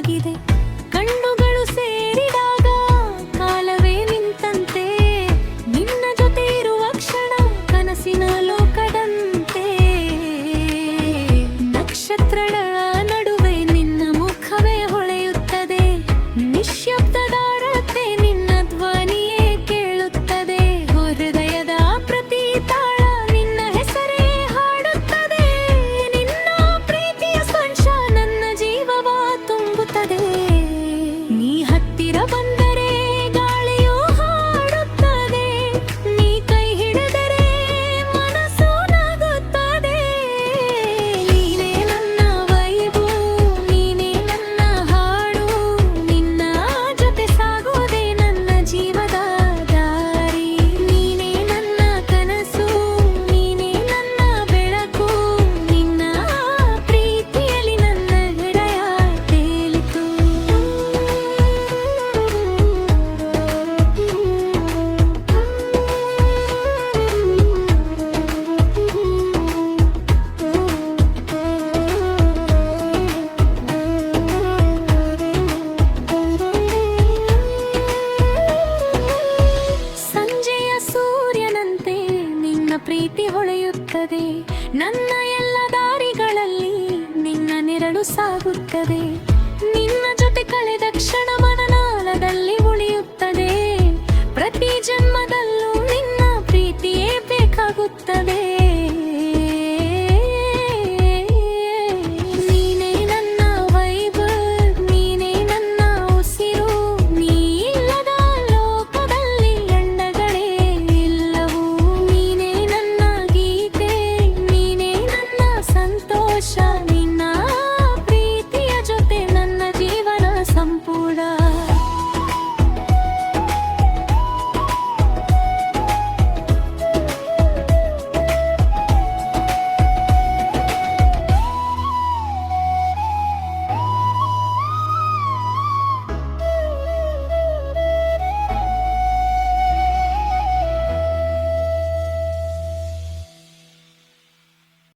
ಆಗಿದೆ. ಕಣ್ಣುಗಳು ಸೇರಿದಾಗ ಕಾಲವೇ ನಿಂತಂತೆ, ನಿನ್ನ ಜೊತೆ ಇರುವ ಕ್ಷಣ ಕನಸಿನ ಲೋಕದಂತೆ. ನಕ್ಷತ್ರಗಳ ನಡುವೆ ನಿನ್ನ ಮುಖವೇ ಹೊಳೆಯುತ್ತದೆ, ನಿಶ್ಶಬ್ದದ ರತೆ ನಿನ್ನ ಧ್ವನಿಯೇ ಕೇಳುತ್ತದೆ. ಹೃದಯದ ಪ್ರತಿ ತಾಳ ನಿನ್ನ ಹೆಸರೇ ಹಾಡುತ್ತದೆ. ನಿನ್ನ ಪ್ರೀತಿಯ ಸ್ಪರ್ಶ ನನ್ನ ಜೀವವ ತುಂಬುತ್ತದೆ. ನೀ ಹತ್ತಿರ ಬಂದರೆ ಗಾಳಿಯು ಹಾಡುತ್ತದೆ, ನೀ ಕೈ ಹಿಡಿದರೆ ಮನಸ್ಸು ನಗುತ್ತದೆ. ನೀನೇ ನನ್ನ ವೈಭವ, ನೀನೇ ನನ್ನ ಹಾಡು, ನಿನ್ನ ಜೊತೆ ಸಾಗುವುದೇ ನನ್ನ ಜೀವದ ದಾರಿ. ನೀನೇ ನನ್ನ ಕನಸು, ನೀನೇ ನನ್ನ ಬೆಳಕು, ನಿನ್ನ ಪ್ರೀತಿಯಲ್ಲಿ ನನ್ನ ಹೃದಯ ತೇಲಿತು. ಸಂಜೆಯ ಸೂರ್ಯನಂತೆ ನಿನ್ನ ಪ್ರೀತಿ ಹೊಳೆಯುತ್ತದೆ. ನನ್ನ ಎಲ್ಲ ದಾರಿಗಳಲ್ಲಿ ನಿನ್ನ ನೆರಳು ಸಾಗುತ್ತದೆ.